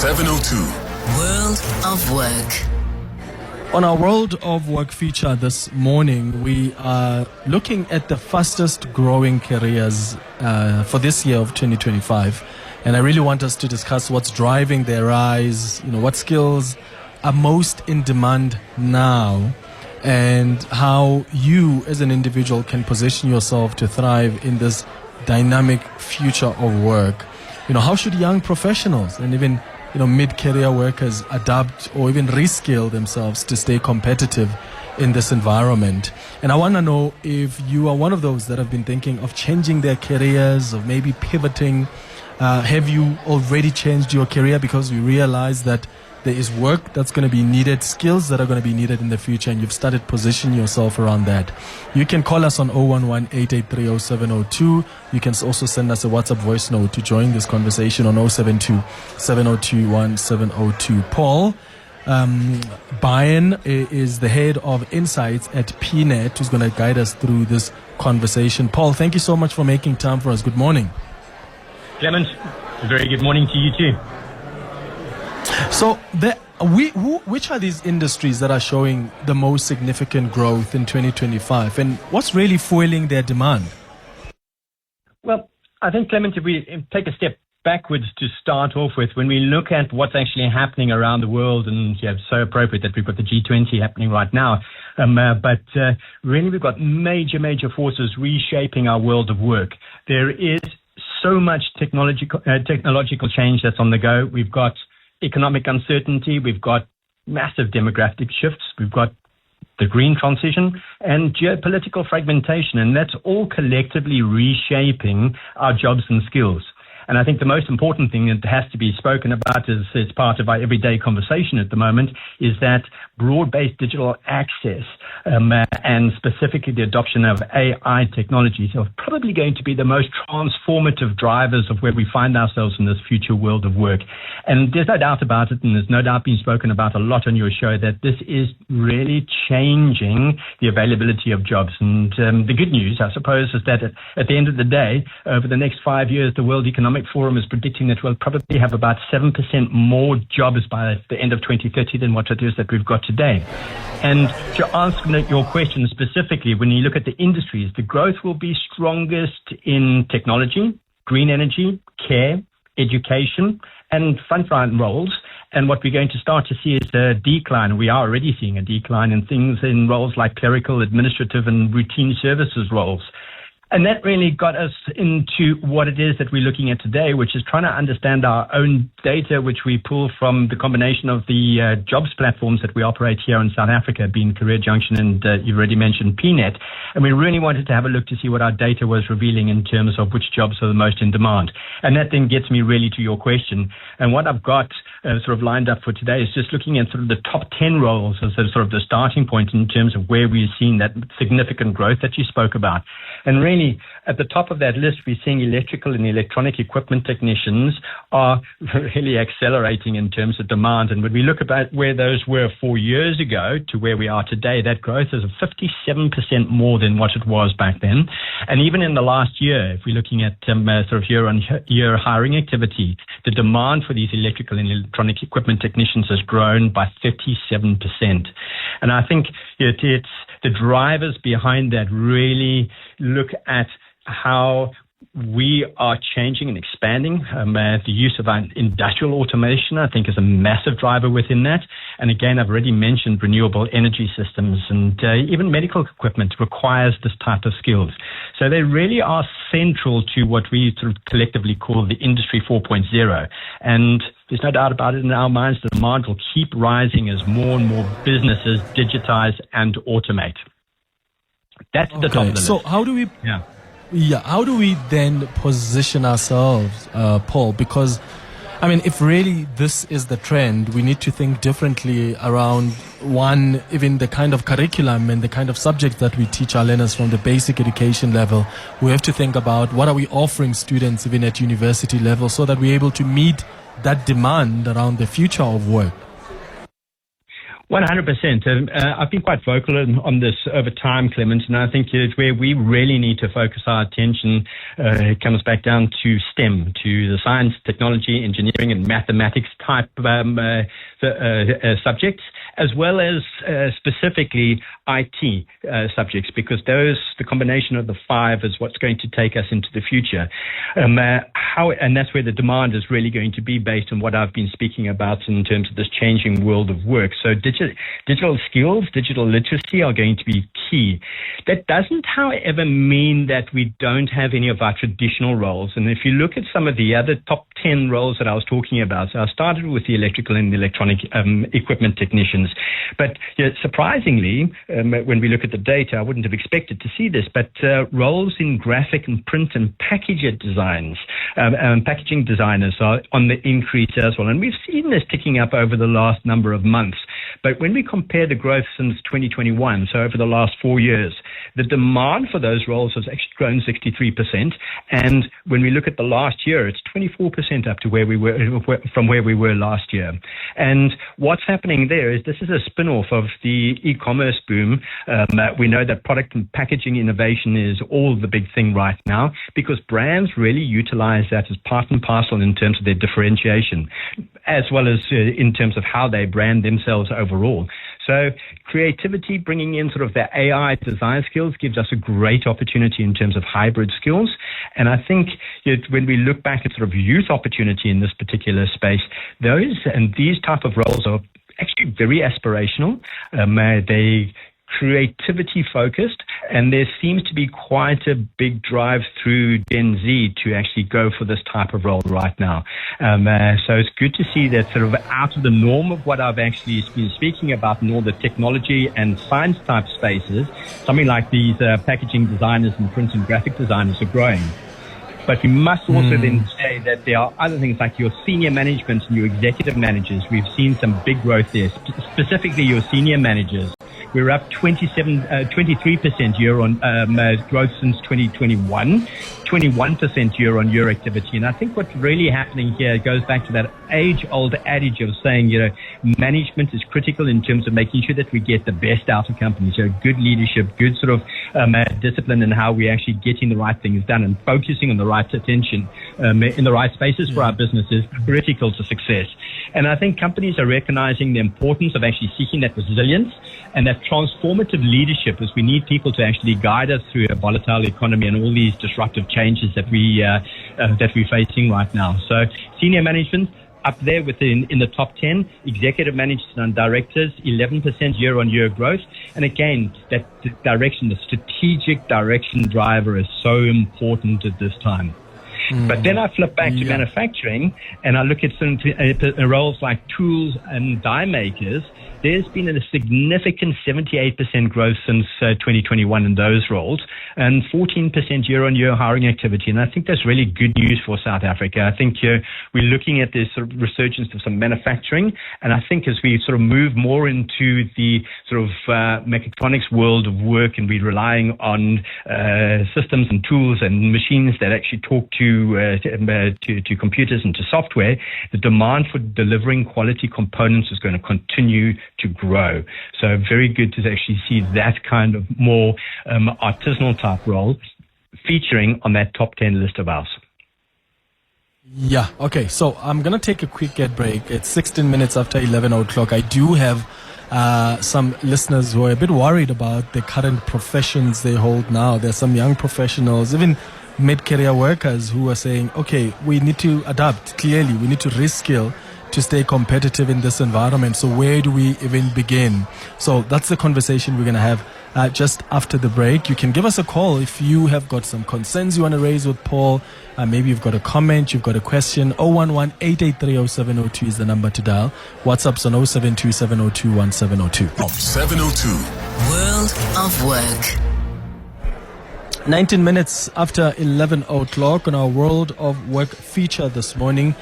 702. World of Work. On our World of Work feature this morning, we are looking at the fastest growing careers for this year of 2025. And I really want us to discuss what's driving their rise, what skills are most in demand now, and how you as an individual can position yourself to thrive in this dynamic future of work. How should young professionals and even mid-career workers adapt or even reskill themselves to stay competitive in this environment? And I want to know if you are one of those that have been thinking of changing their careers, of maybe pivoting. Have you already changed your career because you realize that there is work that's going to be needed, skills that are going to be needed in the future, and you've started positioning yourself around that? You can call us on 011-883-0702. You can also send us a WhatsApp voice note to join this conversation on 072-702-1702. Paul Byrne is the head of insights at Pnet, who's going to guide us through this conversation. Paul, thank you so much for making time for us. Good morning. Clement, a very good morning to you too. So, which are these industries that are showing the most significant growth in 2025, and what's really fueling their demand? Well, I think, Clement, if we take a step backwards to start off with, when we look at what's actually happening around the world, and it's so appropriate that we've got the G20 happening right now, but really we've got major forces reshaping our world of work. There is so much technological change that's on the go. We've got economic uncertainty, we've got massive demographic shifts, we've got the green transition and geopolitical fragmentation, and that's all collectively reshaping our jobs and skills. And I think the most important thing that has to be spoken about as part of our everyday conversation at the moment is that broad-based digital access and specifically the adoption of AI technologies are probably going to be the most transformative drivers of where we find ourselves in this future world of work. And there's no doubt about it, and there's no doubt been spoken about a lot on your show, that this is really changing the availability of jobs. And the good news, I suppose, is that at the end of the day, over the next 5 years, the World Economic Forum is predicting that we'll probably have about 7% more jobs by the end of 2030 than what it is that we've got today. And to answer your question specifically, when you look at the industries, the growth will be strongest in technology, green energy, care, education, and frontline roles. And what we're going to start to see is a decline. We are already seeing a decline in things in roles like clerical, administrative, and routine services roles. And that really got us into what it is that we're looking at today, which is trying to understand our own data, which we pull from the combination of the jobs platforms that we operate here in South Africa, being Career Junction and you've already mentioned Pnet. And we really wanted to have a look to see what our data was revealing in terms of which jobs are the most in demand. And that then gets me really to your question. And what I've got sort of lined up for today is just looking at sort of the top 10 roles as sort of the starting point in terms of where we're seeing that significant growth that you spoke about. And really, at the top of that list, we're seeing electrical and electronic equipment technicians are really accelerating in terms of demand. And when we look about where those were 4 years ago to where we are today, that growth is 57% more than what it was back then. And even in the last year, if we're looking at sort of year-on-year hiring activity, the demand for these electrical and electronic equipment technicians has grown by 37%. And I think it's the drivers behind that really look at how we are changing and expanding. The use of industrial automation, I think, is a massive driver within that. And again, I've already mentioned renewable energy systems, and even medical equipment requires this type of skills. So they really are central to what we sort of collectively call the Industry 4.0. And there's no doubt about it in our minds, the demand will keep rising as more and more businesses digitize and automate. That's the top of the list. So how do we... how do we then position ourselves, Paul? Because, I mean, if really this is the trend, we need to think differently around, one, even the kind of curriculum and the kind of subjects that we teach our learners from the basic education level. We have to think about what are we offering students even at university level so that we're able to meet that demand around the future of work. 100%. I've been quite vocal on this over time, Clement, and I think it's where we really need to focus our attention. It comes back down to STEM, to the science, technology, engineering, and mathematics type subjects, as well as specifically IT subjects, because the combination of the five is what's going to take us into the future. And that's where the demand is really going to be based on what I've been speaking about in terms of this changing world of work. So digital skills, digital literacy are going to be key. That doesn't, however, mean that we don't have any of our traditional roles. And if you look at some of the other top 10 roles that I was talking about, so I started with the electrical and electronic equipment technicians. But surprisingly, when we look at the data, I wouldn't have expected to see this, but roles in graphic and print and packaging designers are on the increase as well. And we've seen this ticking up over the last number of months. But when we compare the growth since 2021, so over the last 4 years, the demand for those roles has actually grown 63%. And when we look at the last year, it's 24% up to where we were from where we were last year. And what's happening there is this is a spin-off of the e-commerce boom. We know that product and packaging innovation is all the big thing right now because brands really utilize that as part and parcel in terms of their differentiation, as well as in terms of how they brand themselves overall. So creativity, bringing in sort of the AI design skills gives us a great opportunity in terms of hybrid skills. And I think when we look back at sort of youth opportunity in this particular space, these type of roles are actually very aspirational. They creativity focused, and there seems to be quite a big drive through Gen Z to actually go for this type of role right now. So it's good to see that sort of out of the norm of what I've actually been speaking about in all the technology and science type spaces, something like these packaging designers and print and graphic designers are growing. But we must also then say that there are other things like your senior management and your executive managers. We've seen some big growth there, specifically your senior managers. We're up 23% year on growth since 2021, 21% year on year activity. And I think what's really happening here goes back to that age-old adage of saying, management is critical in terms of making sure that we get the best out of companies. So good leadership, good sort of discipline in how we're actually getting the right things done and focusing on the right attention in the right spaces for our business is critical to success. And I think companies are recognizing the importance of actually seeking that resilience and that transformative leadership, as we need people to actually guide us through a volatile economy and all these disruptive changes that we're facing right now. So senior management up there in the top 10, executive managers and directors, 11% year-on-year growth. And again, that direction, the strategic direction driver is so important at this time. But then I flip back to manufacturing and I look at some roles like tools and die makers. There's been a significant 78% growth since 2021 in those roles and 14% year-on-year hiring activity. And I think that's really good news for South Africa. I think we're looking at this sort of resurgence of some manufacturing. And I think as we sort of move more into the sort of mechatronics world of work and we're relying on systems and tools and machines that actually talk to computers and to software, the demand for delivering quality components is going to continue to grow. So very good to actually see that kind of more artisanal type role featuring on that top 10 list of ours. Yeah, okay. So I'm going to take a quick break. It's 16 minutes after 11 o'clock. I do have some listeners who are a bit worried about the current professions they hold now. There's some young professionals, even mid-career workers who are saying, okay, we need to adapt. Clearly, we need to reskill to stay competitive in this environment. So where do we even begin? So that's the conversation we're going to have just after the break. You can give us a call if you have got some concerns you want to raise with Paul. Maybe you've got a comment, you've got a question. 011-883-0702 is the number to dial. WhatsApp's on 072-702-1702. From 702. World of Work. 19 minutes after 11 o'clock on our World of Work feature this morning,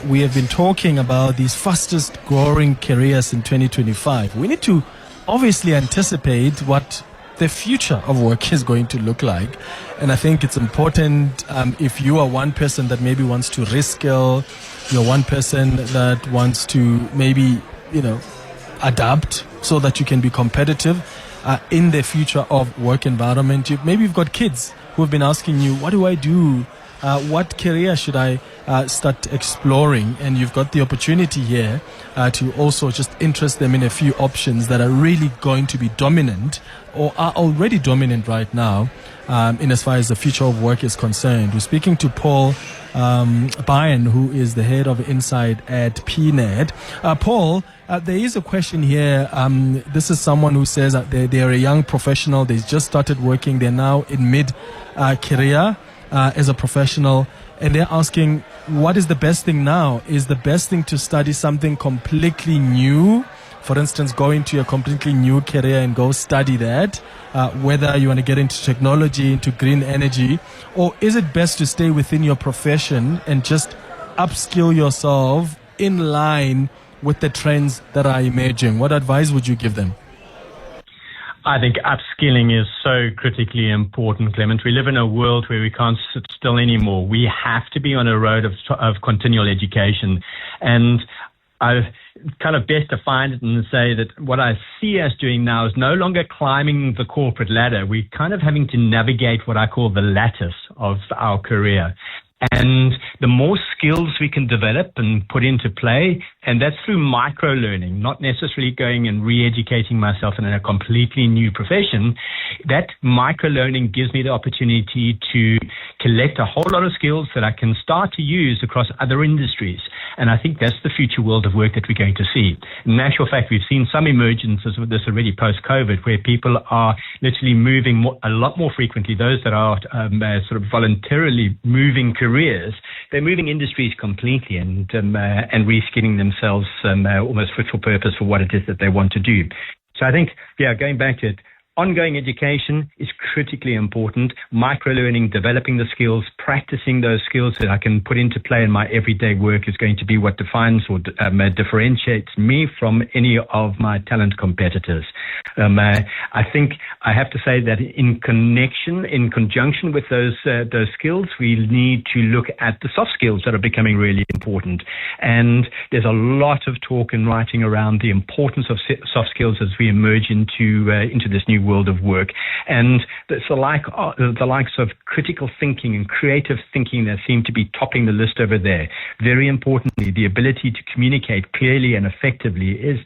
we have been talking about these fastest growing careers in 2025. We need to obviously anticipate what the future of work is going to look like. And I think it's important if you are one person that maybe wants to reskill, you're one person that wants to maybe, adapt so that you can be competitive in the future of work environment. Maybe you've got kids who have been asking you, what do I do? What career should I start exploring? And you've got the opportunity here to also just interest them in a few options that are really going to be dominant or are already dominant right now in as far as the future of work is concerned. We're speaking to Paul Byrne, who is the head of Insight at Pnet. Paul, there is a question here. This is someone who says that they're a young professional. They just started working. They're now in mid-career as a professional. And they're asking, what is the best thing now? Is the best thing to study something completely new? For instance, go into a completely new career and go study that, whether you want to get into technology, into green energy, or is it best to stay within your profession and just upskill yourself in line with the trends that are emerging? What advice would you give them? I think upskilling is so critically important, Clement. We live in a world where we can't sit still anymore. We have to be on a road of continual education. And I've kind of best defined it and say that what I see us doing now is no longer climbing the corporate ladder. We're kind of having to navigate what I call the lattice of our career. And the more skills we can develop and put into play, and that's through micro-learning, not necessarily going and re-educating myself in a completely new profession, that micro-learning gives me the opportunity to collect a whole lot of skills that I can start to use across other industries. And I think that's the future world of work that we're going to see. In actual fact, we've seen some emergences of this already post-COVID, where people are literally moving a lot more frequently. Those that are sort of voluntarily moving careers, they're moving industries completely and reskilling themselves almost fit for purpose for what it is that they want to do. So I think, going back to it, ongoing education is critically important. Micro-learning, developing the skills, practicing those skills that I can put into play in my everyday work is going to be what defines or differentiates me from any of my talent competitors. I think I have to say that in conjunction with those skills, we need to look at the soft skills that are becoming really important. And there's a lot of talk and writing around the importance of soft skills as we emerge into this new world of work. And it's the likes of critical thinking and creative thinking that seem to be topping the list over there. Very importantly, the ability to communicate clearly and effectively is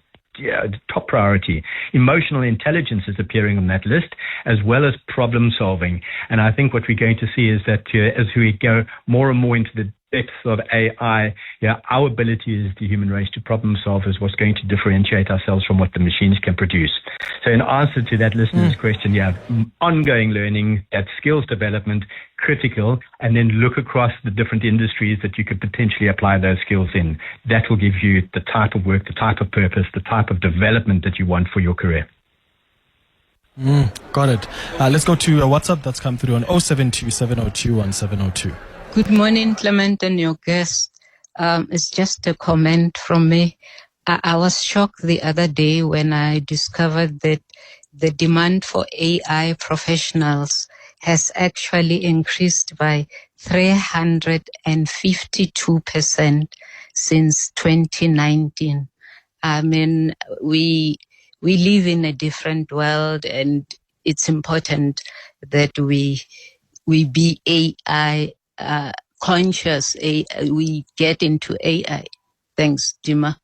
top priority. Emotional intelligence is appearing on that list, as well as problem solving. And I think what we're going to see is that as we go more and more into the depths of AI, our ability as the human race to problem solve is what's going to differentiate ourselves from what the machines can produce. So in answer to that listener's question, ongoing learning, that skills development, critical, and then look across the different industries that you could potentially apply those skills in. That will give you the type of work, the type of purpose, the type of development that you want for your career. Got it. Let's go to WhatsApp that's come through on 072 702 1702. Good morning, Clement and your guest. It's just a comment from me. I was shocked the other day when I discovered that the demand for AI professionals has actually increased by 352% since 2019. I mean, we live in a different world, and it's important that we be AI conscious. We get into AI. Thanks, Dima.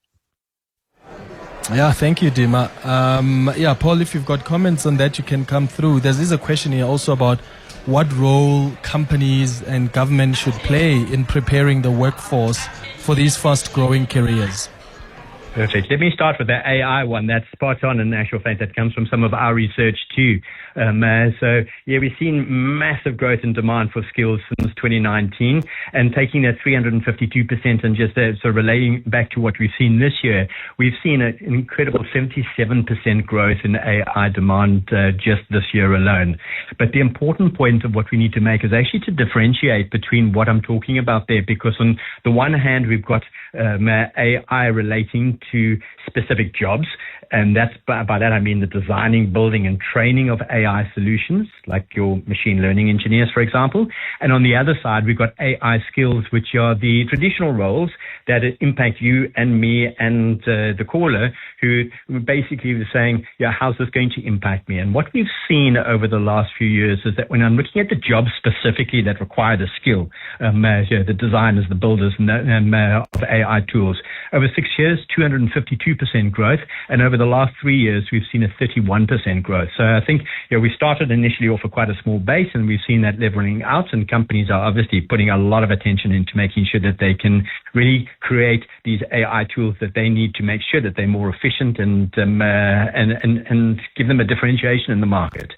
Yeah, thank you, Dima. Paul, if you've got comments on that, you can come through. There's a question here also about what role companies and government should play in preparing the workforce for these fast-growing careers. Perfect. Let me start with the AI one. That's spot on in actual fact. That comes from some of our research too. We've seen massive growth in demand for skills since 2019, and taking that 352% and just sort of relating back to what we've seen this year, we've seen an incredible 77% growth in AI demand just this year alone. But the important point of what we need to make is actually to differentiate between what I'm talking about there, because on the one hand, we've got AI relating to specific jobs. And that's by that I mean the designing, building, and training of AI solutions, like your machine learning engineers, for example. And on the other side, we've got AI skills, which are the traditional roles that impact you and me and the caller, who basically was saying, yeah, how's this going to impact me? And what we've seen over the last few years is that when I'm looking at the jobs specifically that require the skill, the designers, the builders, and of AI tools, over 6 years, 252% growth, and over the last 3 years, we've seen a 31% growth. So I think we started initially off a quite a small base, and we've seen that leveling out, and companies are obviously putting a lot of attention into making sure that they can really create these AI tools that they need to make sure that they're more efficient and give them a differentiation in the market.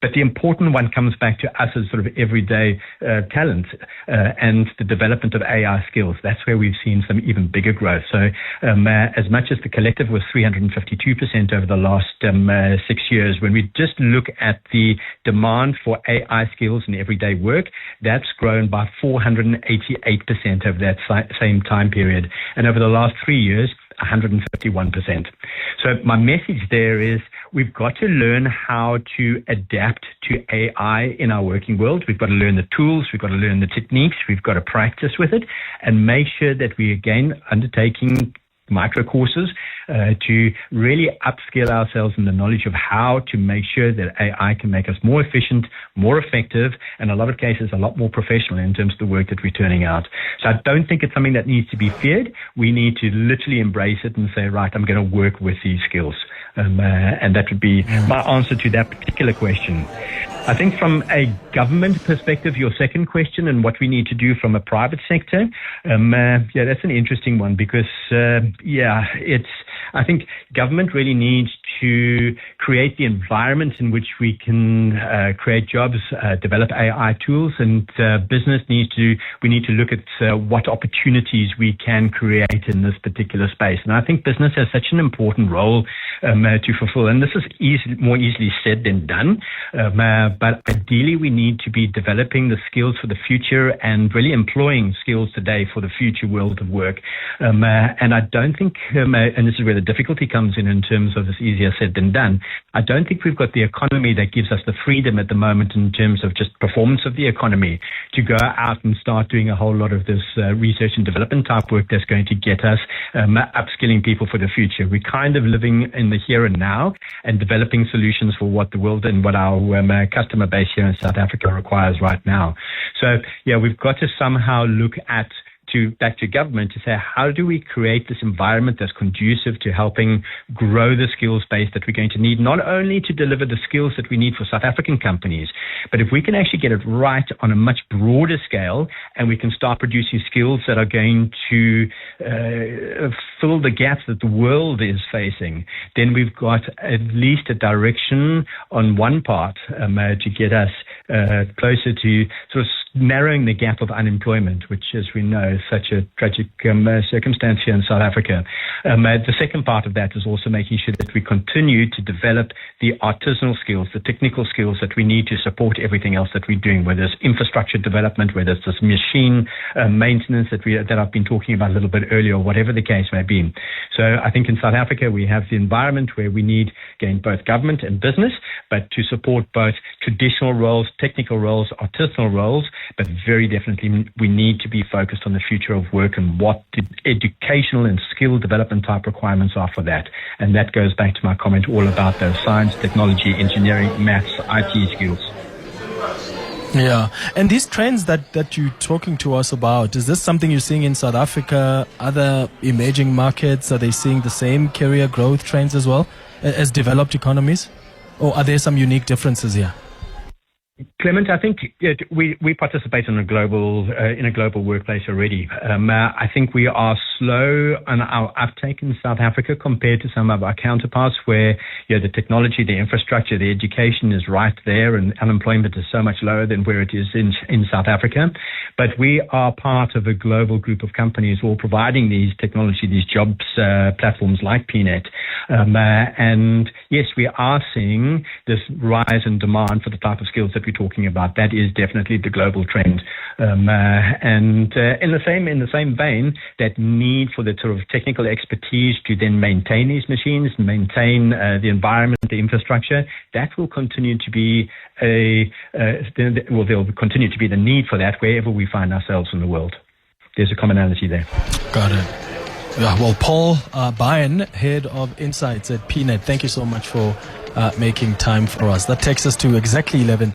But the important one comes back to us as sort of everyday talent and the development of AI skills. That's where we've seen some even bigger growth. So as much as the collective was 352% over the last 6 years, when we just look at the demand for AI skills in everyday work, that's grown by 488% over that same time period. And over the last 3 years, 151%. So my message there is we've got to learn how to adapt to AI in our working world. We've got to learn the tools. We've got to learn the techniques. We've got to practice with it and make sure that we, again, undertaking micro courses to really upskill ourselves in the knowledge of how to make sure that AI can make us more efficient, more effective, and in a lot of cases, a lot more professional in terms of the work that we're turning out. So I don't think it's something that needs to be feared. We need to literally embrace it and say, right, I'm going to work with these skills. And that would be my answer to that particular question. I think from a government perspective, your second question and what we need to do from a private sector, that's an interesting one because, I think government really needs to create the environment in which we can create jobs, develop AI tools, and business we need to look at what opportunities we can create in this particular space. And I think business has such an important role to fulfill. And this is more easily said than done. But ideally, we need to be developing the skills for the future and really employing skills today for the future world of work. And I don't think, and this is where the difficulty comes in terms of it's easier said than done, I don't think we've got the economy that gives us the freedom at the moment in terms of just performance of the economy to go out and start doing a whole lot of this research and development type work that's going to get us upskilling people for the future. We're kind of living in the here and now and developing solutions for what the world and what our customer base here in South Africa requires right now. So, we've got to somehow look at back to government to say, how do we create this environment that's conducive to helping grow the skills base that we're going to need, not only to deliver the skills that we need for South African companies, but if we can actually get it right on a much broader scale and we can start producing skills that are going to fill the gaps that the world is facing, then we've got at least a direction on one part to get us closer to sort of narrowing the gap of unemployment, which, as we know, is such a tragic circumstance here in South Africa. The second part of that is also making sure that we continue to develop the artisanal skills, the technical skills that we need to support everything else that we're doing, whether it's infrastructure development, whether it's this machine maintenance that I've been talking about a little bit earlier, or whatever the case may be. So I think in South Africa, we have the environment where we need, again, both government and business, but to support both traditional roles, technical roles, artisanal roles, but very definitely we need to be focused on the future of work and what the educational and skill development type requirements are for that. And that goes back to my comment all about those science, technology, engineering, maths, IT skills. Yeah. And these trends that you're talking to us about, is this something you're seeing in South Africa, other emerging markets? Are they seeing the same career growth trends as well as developed economies? Or are there some unique differences here? Clement, I think we participate in a global workplace already. I think we are slow on our uptake in South Africa compared to some of our counterparts where the technology, the infrastructure, the education is right there and unemployment is so much lower than where it is in South Africa. But we are part of a global group of companies all providing these technology, these jobs platforms like Pnet. And yes, we are seeing this rise in demand for the type of skills that we're talking talking about. That is definitely the global trend. And in the same vein, that need for the sort of technical expertise to then maintain these machines, maintain the environment, the infrastructure, that will continue to be there'll continue to be the need for that wherever we find ourselves in the world. There's a commonality there. Got it. Yeah, well, Paul Byrne, Head of Insights at Pnet, thank you so much for making time for us. That takes us to exactly 11.